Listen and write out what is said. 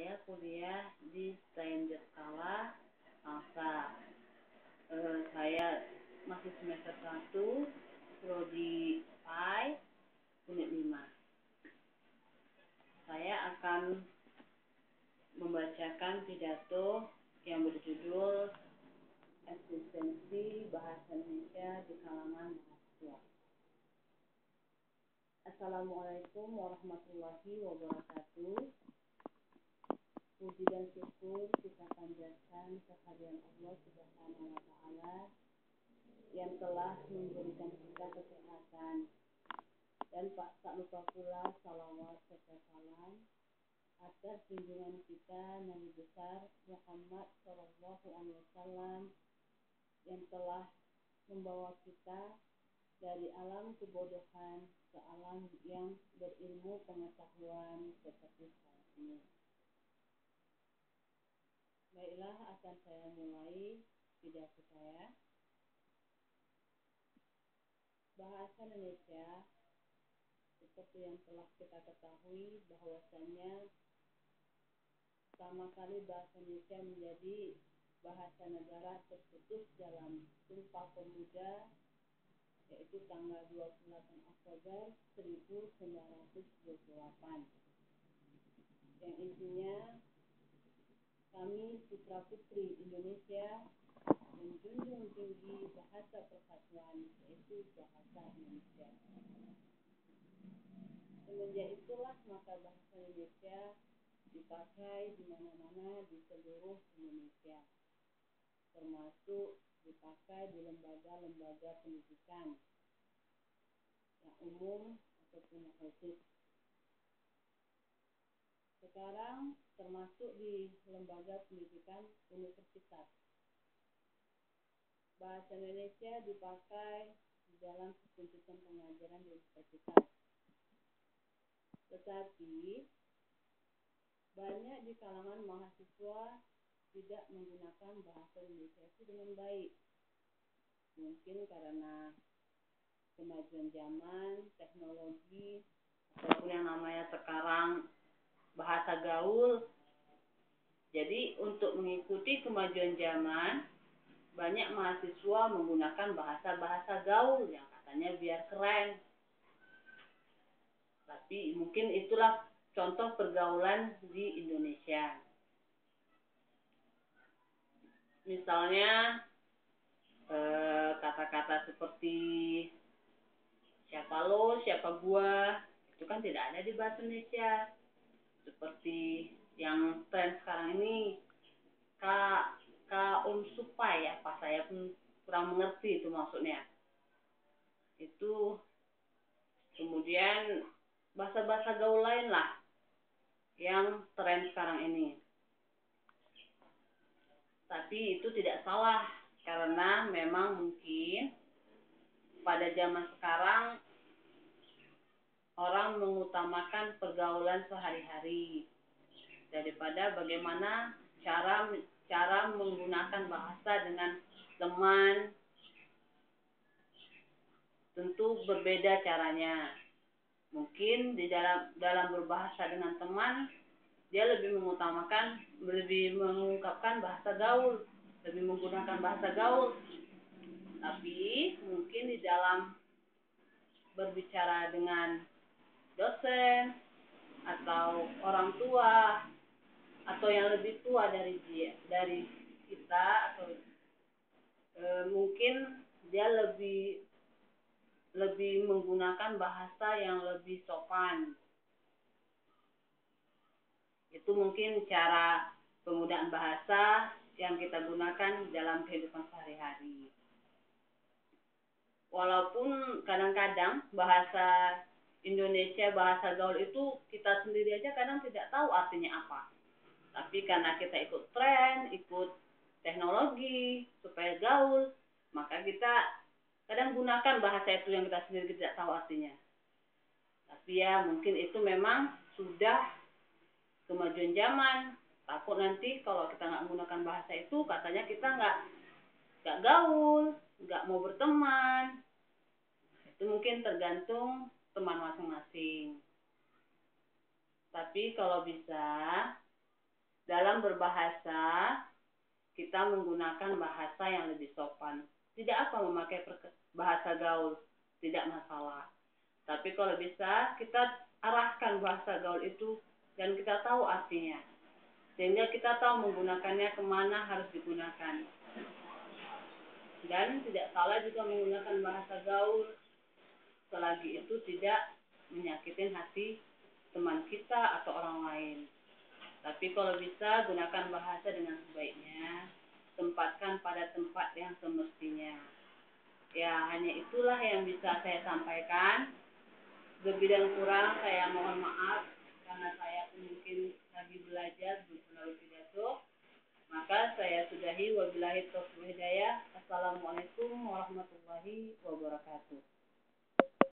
saya kuliah di Stranger Kala Alsa. Saya masih semester 1, prodi PAI, unit 5. Saya akan membacakan pidato yang berjudul Eksistensi Bahasa Indonesia di Kalangan Mahasiswa. Assalamualaikum warahmatullahi wabarakatuh. Puji dan syukur kita panjatkan kehadiran Allah Subhanahu wa Ta'ala yang telah memberikan kita kesehatan, dan tak lupa pula salawat serta salam atas junjungan kita Nabi besar Muhammad Shallallahu Alaihi Wasallam yang telah membawa kita dari alam kebodohan ke alam yang berilmu pengetahuan seperti sekarang ini. Baiklah, akan saya mulai pidato saya. Bahasa Indonesia, seperti yang telah kita ketahui bahwasanya pertama kali bahasa Indonesia menjadi bahasa negara tercetus dalam Sumpah Pemuda, yaitu tanggal 28 Oktober 1928, yang intinya kami putra putri Indonesia menjunjung tinggi bahasa persatuan, yaitu bahasa Indonesia. Semenjak itulah maka bahasa Indonesia dipakai di mana-mana di seluruh Indonesia, termasuk dipakai di lembaga-lembaga pendidikan yang umum ataupun yang khusus. Sekarang termasuk di lembaga pendidikan universitas. Bahasa Indonesia dipakai di dalam tuntutan pengajaran di universitas. Tetapi banyak di kalangan mahasiswa tidak menggunakan bahasa Indonesia itu dengan baik. Mungkin karena kemajuan zaman, teknologi, ataupun yang namanya sekarang bahasa gaul. Jadi untuk mengikuti kemajuan zaman, banyak mahasiswa menggunakan bahasa-bahasa gaul yang katanya biar keren. Tapi mungkin itulah contoh pergaulan di Indonesia. Misalnya kata-kata seperti siapa lo, siapa gua, itu kan tidak ada di bahasa Indonesia. Seperti yang tren sekarang ini, supai, apa saya pun kurang mengerti itu maksudnya. Itu kemudian bahasa-bahasa gaul lain lah yang tren sekarang ini. Tapi itu tidak salah, karena memang mungkin pada zaman sekarang orang mengutamakan pergaulan sehari-hari daripada bagaimana cara menggunakan bahasa dengan teman. Tentu berbeda caranya. Mungkin di dalam berbahasa dengan teman, dia lebih mengungkapkan bahasa gaul, lebih menggunakan bahasa gaul. Tapi mungkin di dalam berbicara dengan dosen atau orang tua atau yang lebih tua dari kita, atau mungkin dia lebih menggunakan bahasa yang lebih sopan. Itu mungkin cara penggunaan bahasa yang kita gunakan dalam kehidupan sehari-hari. Walaupun kadang-kadang bahasa Indonesia, bahasa gaul itu kita sendiri aja kadang tidak tahu artinya apa. Tapi karena kita ikut tren, ikut teknologi supaya gaul, maka kita kadang gunakan bahasa itu yang kita sendiri tidak tahu artinya. Tapi ya mungkin itu memang sudah kemajuan zaman. Takut nanti kalau kita nggak menggunakan bahasa itu, katanya kita nggak gaul, nggak mau berteman. Itu mungkin tergantung teman masing-masing. Tapi kalau bisa, dalam berbahasa kita menggunakan bahasa yang lebih sopan. Tidak apa memakai bahasa gaul, tidak masalah. Tapi kalau bisa kita arahkan bahasa gaul itu dan kita tahu artinya. Sehingga kita tahu menggunakannya kemana harus digunakan. Dan tidak salah juga menggunakan bahasa gaul selagi itu tidak menyakitin hati teman kita atau orang lain. Tapi kalau bisa gunakan bahasa dengan sebaiknya, tempatkan pada tempat yang semestinya. Ya, hanya itulah yang bisa saya sampaikan. Lebih dan kurang saya mohon maaf karena saya pun mungkin lagi belajar belum pernah berpidato. Maka saya sudahi, wabillahi taufiq wal hidayah. Assalamualaikum warahmatullahi wabarakatuh.